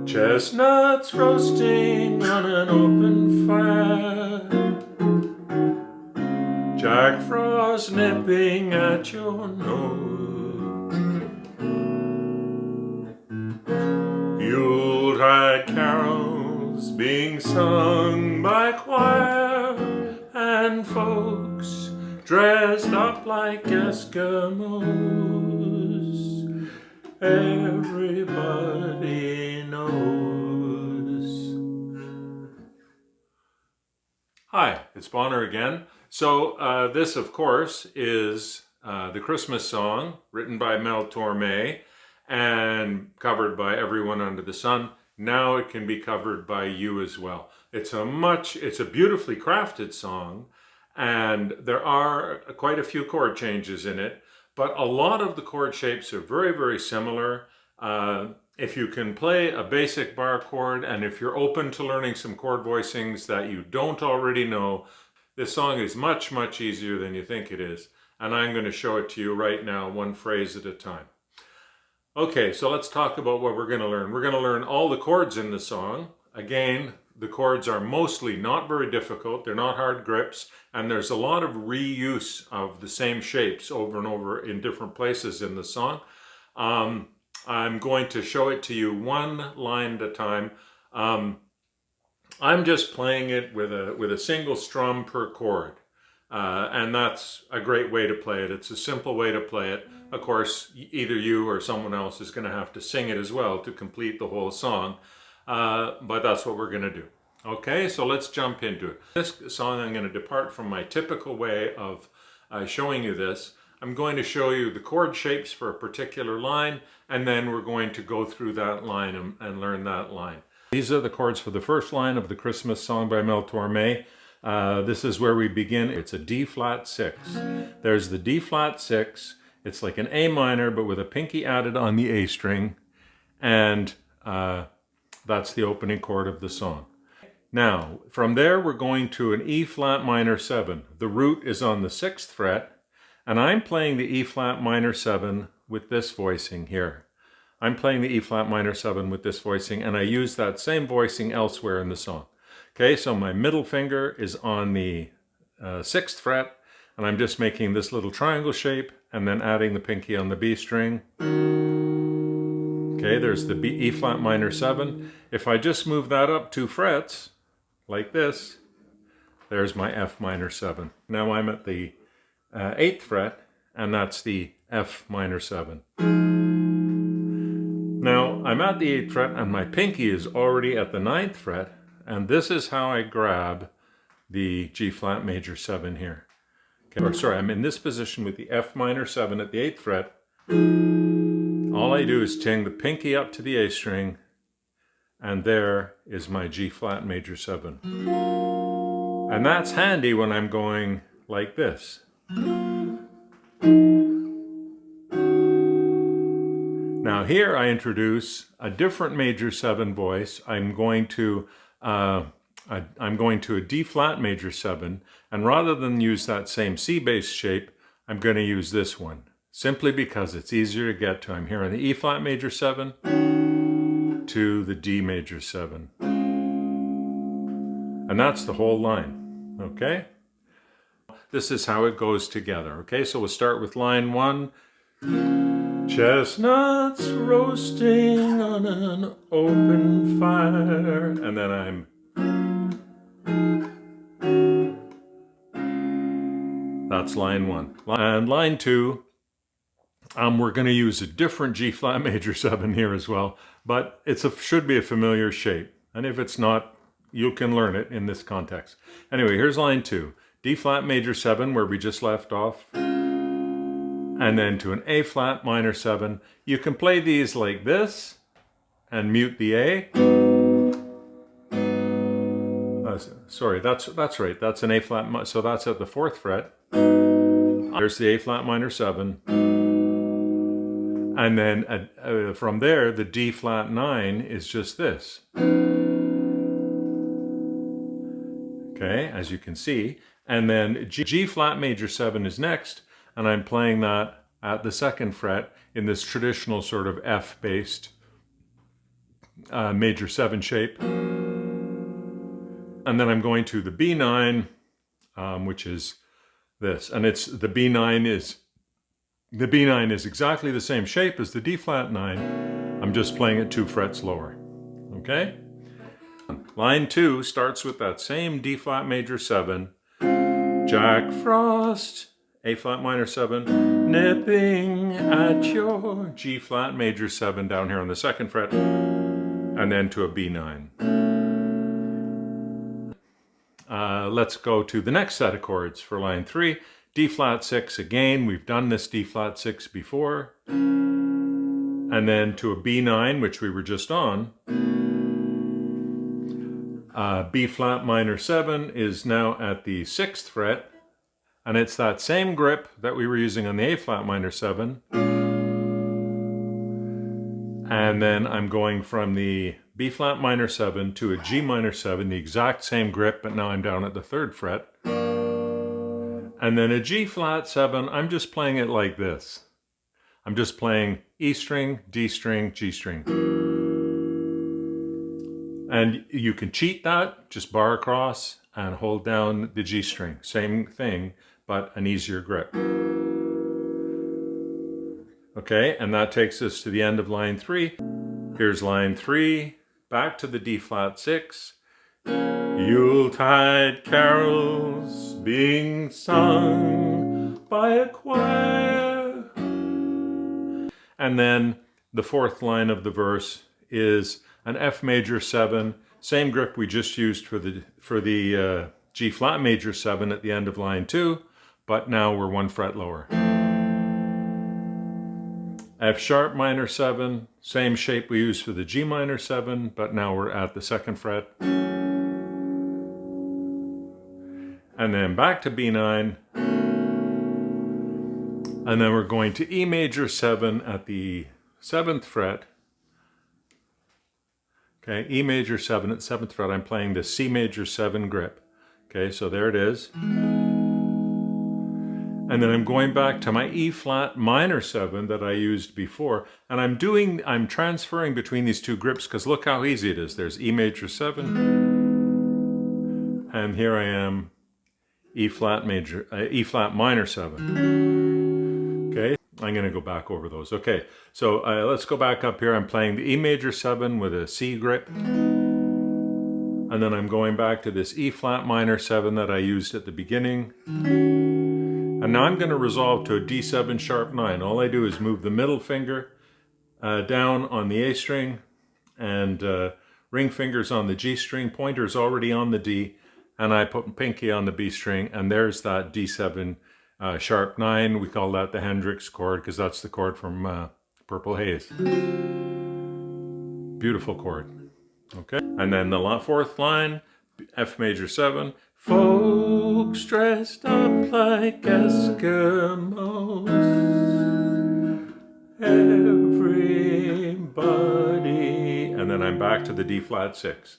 Chestnuts roasting on an open fire, Jack Frost nipping at your nose, Yuletide carols being sung by choir, and folks dressed up like Eskimos. Everybody knows. Hi, it's Bonner again. So this, of course, is the Christmas song written by Mel Torme and covered by everyone under the sun. Now it can be covered by you as well. It's a beautifully crafted song, and there are quite a few chord changes in it. But a lot of the chord shapes are very, very similar. If you can play a basic bar chord, and if you're open to learning some chord voicings that you don't already know, this song is much, much easier than you think it is. And I'm going to show it to you right now, one phrase at a time. Okay, so let's talk about what we're going to learn. We're going to learn all the chords in the song. Again, the chords are mostly not very difficult. They're not hard grips, and there's a lot of reuse of the same shapes over and over in different places in the song. I'm going to show it to you one line at a time. I'm just playing it with a single strum per chord, and that's a great way to play it. It's a simple way to play it. Of course, either you or someone else is going to have to sing it as well to complete the whole song. But that's what we're going to do. Okay, so let's jump into it. This song, I'm going to depart from my typical way of showing you this. I'm going to show you the chord shapes for a particular line, and then we're going to go through that line and learn that line. These are the chords for the first line of the Christmas song by Mel Torme. This is where we begin. It's a D flat 6. There's the D flat 6. It's like an A minor, but with a pinky added on the A string, and that's the opening chord of the song. Now, from there, we're going to an E flat minor 7. The root is on the 6th fret, and I'm playing the E flat minor 7 with this voicing here. I'm playing the E flat minor 7 with this voicing, and I use that same voicing elsewhere in the song. Okay, so my middle finger is on the 6th fret, and I'm just making this little triangle shape, and then adding the pinky on the B string. Okay, there's the E flat minor 7. If I just move that up 2 frets, like this, there's my F minor 7. Now I'm at the 8th fret, and that's the F minor 7. Now I'm at the 8th fret, and my pinky is already at the 9th fret, and this is how I grab the G flat major 7 here. Okay, or sorry, I'm in this position with the F minor 7 at the 8th fret. All I do is ting the pinky up to the A string, and there is my G flat major 7. And that's handy when I'm going like this. Now here I introduce a different major 7 voice. I'm going to a D flat major 7, and rather than use that same C bass shape, I'm going to use this one. Simply because it's easier to get to. I'm here on the E flat major 7 to the D major 7. And that's the whole line, okay? This is how it goes together, okay? So we'll start with line 1. Chestnuts roasting on an open fire. And then that's line 1. And line 2, we're going to use a different G flat major 7 here as well, but should be a familiar shape. And if it's not, you can learn it in this context. Anyway, here's line 2. D flat major 7, where we just left off, and then to an A flat minor 7. You can play these like this and mute the A. Sorry, that's right. That's an A flat, so that's at the 4th fret. There's the A flat minor 7. And then from there, the D flat 9 is just this. Okay, as you can see. And then G flat major 7 is next, and I'm playing that at the 2nd fret in this traditional sort of F-based major 7 shape. And then I'm going to the B9, which is this. And it's the B9 is exactly the same shape as the D flat 9. I'm just playing it 2 frets lower. Okay? Line 2 starts with that same D flat major 7, Jack Frost, A flat minor 7, nipping at your G flat major 7 down here on the 2nd fret, and then to a B9. Let's go to the next set of chords for line 3. D flat 6 again. We've done this D flat 6 before. And then to a B9, which we were just on. B flat minor 7 is now at the 6th fret. And it's that same grip that we were using on the A flat minor 7. And then I'm going from the B flat minor 7 to a G minor 7, the exact same grip, but now I'm down at the 3rd fret. And then a G flat 7, I'm just playing it like this. I'm just playing E string, D string, G string. And you can cheat that, just bar across and hold down the G string. Same thing, but an easier grip. Okay, and that takes us to the end of line 3. Here's line 3, back to the D flat 6. Yuletide carols being sung by a choir. And then the 4th line of the verse is an F major 7, same grip we just used for the G flat major 7 at the end of line 2, but now we're 1 fret lower. F sharp minor 7, same shape we used for the G minor 7, but now we're at the 2nd fret. And then back to B9. And then we're going to E major 7 at the 7th fret. Okay, E major 7 at 7th fret. I'm playing the C major 7 grip. Okay, so there it is. And then I'm going back to my E flat minor 7 that I used before. And I'm transferring between these 2 grips because look how easy it is. There's E major 7. And here I am, E flat minor 7. Okay, I'm going to go back over those. Okay, so let's go back up here. I'm playing the E major 7 with a C grip. And then I'm going back to this E flat minor 7 that I used at the beginning. And now I'm going to resolve to a D7 sharp 9. All I do is move the middle finger down on the A string and ring fingers on the G string. Pointer's already on the D, and I put pinky on the B string, and there's that D7 sharp 9. We call that the Hendrix chord because that's the chord from Purple Haze. Beautiful chord. Okay, and then the 4th line, F major 7. Folks dressed up like Eskimos, everybody, and then I'm back to the D flat 6.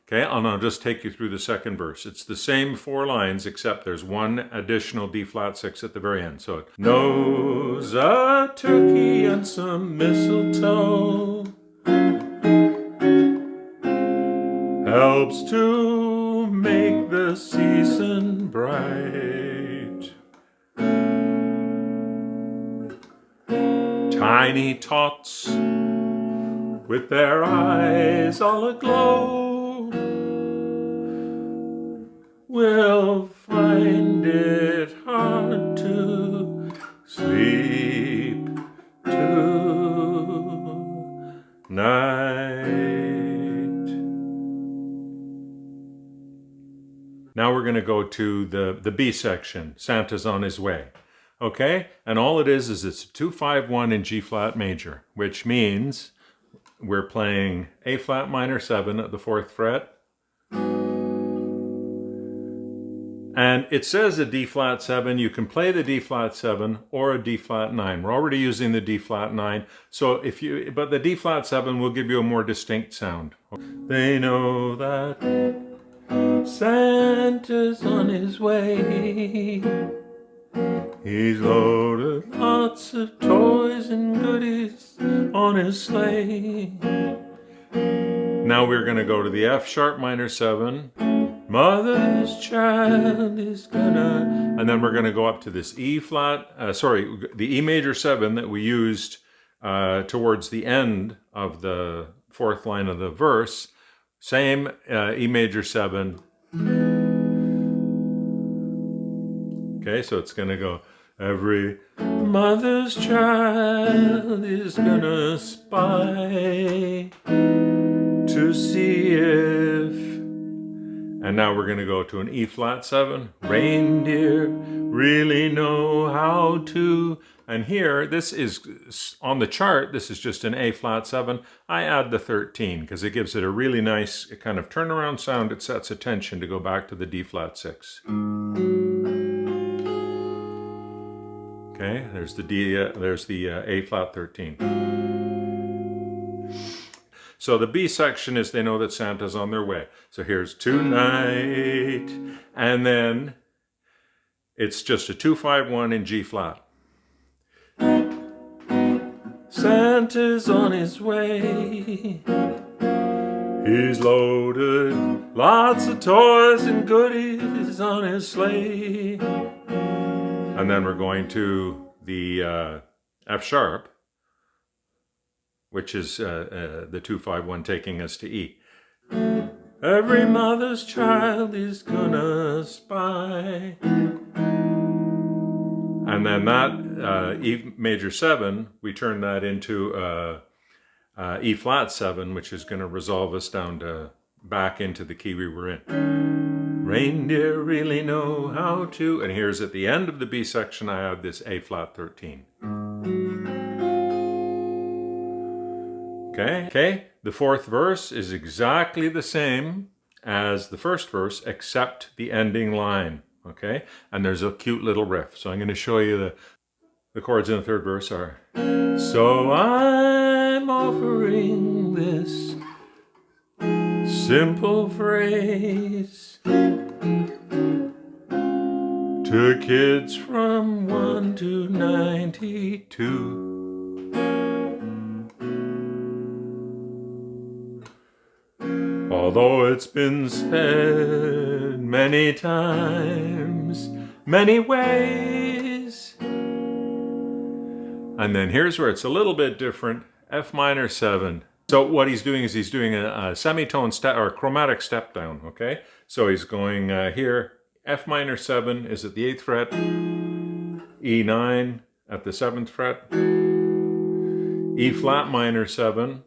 Okay, and I'll just take you through the 2nd verse. It's the same 4 lines, except there's 1 additional D flat 6 at the very end. So it knows a turkey and some mistletoe helps to make the season bright. Tiny tots with their eyes all aglow will find it hard to sleep tonight. Now we're going to go to the B section, Santa's on his way. Okay? And all it is it's a 2-5-1 in G flat major, which means we're playing A flat minor 7 at the 4th fret. And it says a D flat 7. You can play the D flat 7 or a D flat 9. We're already using the D flat 9. So but the D flat 7 will give you a more distinct sound. They know that Santa's on his way. He's loaded lots of toys and goodies on his sleigh. Now we're going to go to the F sharp minor 7. Mother's child is gonna... And then we're going to go up to this E flat, the E major 7 that we used towards the end of the fourth line of the verse. Same E major 7. Okay, so it's going to go, every mother's child is gonna spy to see if... And now we're going to go to an E flat 7. Reindeer really know how to... And here, this is, on the chart, this is just an A flat 7. I add the 13 because it gives it a really nice kind of turnaround sound. It sets attention to go back to the D flat 6. Okay, there's the A flat 13. So the B section is they know that Santa's on their way. So here's tonight, and then it's just a 2-5-1 in G flat. Santa's on his way. He's loaded lots of toys and goodies on his sleigh. And then we're going to the F sharp, which is the 2-5-1 taking us to E. Every mother's child is gonna spy. And then that E major 7, we turn that into E flat 7, which is going to resolve us down to back into the key we were in. Reindeer really know how to... And here's at the end of the B section, I have this A flat 13. Okay, the fourth verse is exactly the same as the first verse, except the ending line, okay? And there's a cute little riff. So I'm going to show you the chords in the third verse are... So I'm offering this simple phrase to kids from 1 to 92. Although it's been said many times, many ways. And then here's where it's a little bit different, F minor 7. So what he's doing is he's doing a semitone step or chromatic step down, okay? So he's going here, F minor 7 is at the 8th fret, E9 at the 7th fret, E flat minor 7,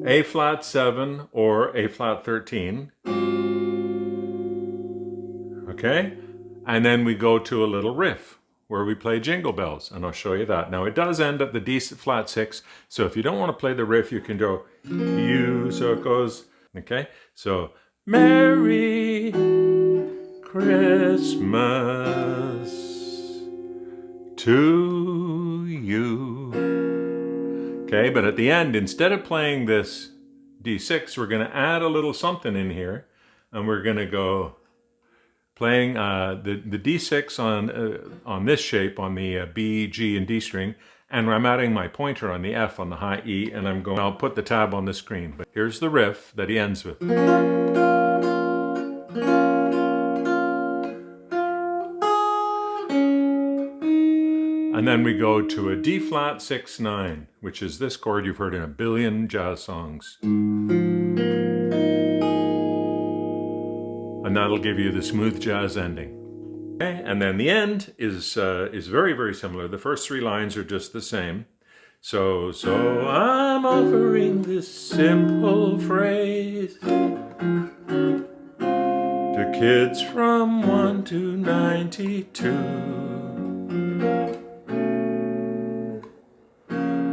A flat 7 or A flat 13, okay? And then we go to a little riff where we play Jingle Bells, and I'll show you that. Now it does end at the D flat 6, so if you don't want to play the riff, you can go you, so it goes, okay? So, Merry Christmas to you. Okay, but at the end, instead of playing this D6, we're going to add a little something in here, and we're going to go playing the D6 on this shape, on the B, G, and D string, and I'm adding my pointer on the F on the high E, and I'll put the tab on the screen. But here's the riff that he ends with. And then we go to a D flat 6-9, which is this chord you've heard in a billion jazz songs. And that'll give you the smooth jazz ending. Okay, and then the end is very, very similar. The first 3 lines are just the same. So I'm offering this simple phrase to kids from 1 to 92.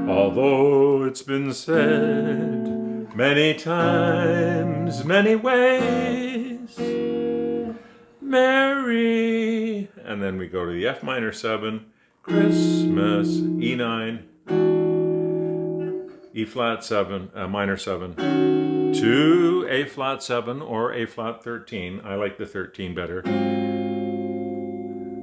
Although it's been said many times, many ways, Merry, and then we go to the F minor 7, Christmas, E9, E flat 7, minor 7, to A flat 7 or A flat 13. I like the 13 better.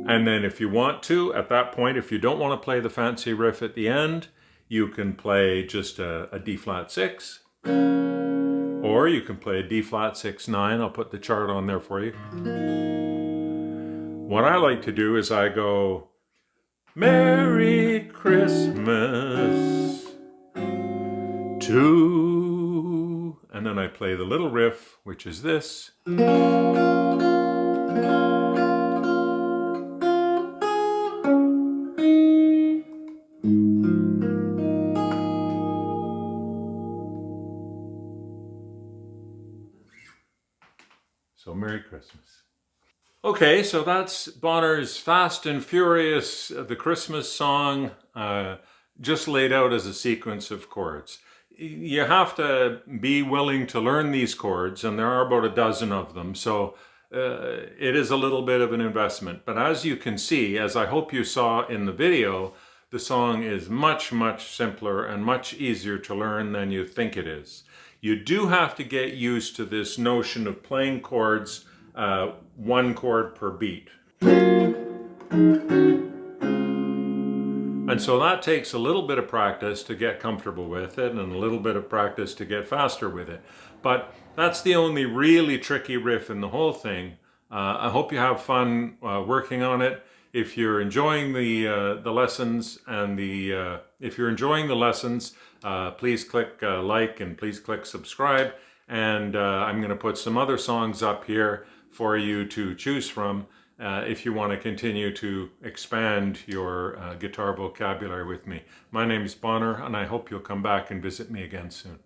And then if you want to, at that point, if you don't want to play the fancy riff at the end, You can play just a D flat 6, or you can play a D flat 6 9. I'll put the chart on there for you. What I like to do is I go, Merry Christmas to, and then I play the little riff, which is this. So Merry Christmas. Okay, so that's Bonner's Fast and Furious, the Christmas song, just laid out as a sequence of chords. You have to be willing to learn these chords, and there are about a dozen of them, so it is a little bit of an investment. But as you can see, as I hope you saw in the video, the song is much, much simpler and much easier to learn than you think it is. You do have to get used to this notion of playing chords one chord per beat. And so that takes a little bit of practice to get comfortable with it and a little bit of practice to get faster with it. But that's the only really tricky riff in the whole thing. I hope you have fun working on it. If you're enjoying the lessons and if you're enjoying the lessons, please click like and please click subscribe. And I'm going to put some other songs up here for you to choose from if you want to continue to expand your guitar vocabulary with me. My name is Bonner, and I hope you'll come back and visit me again soon.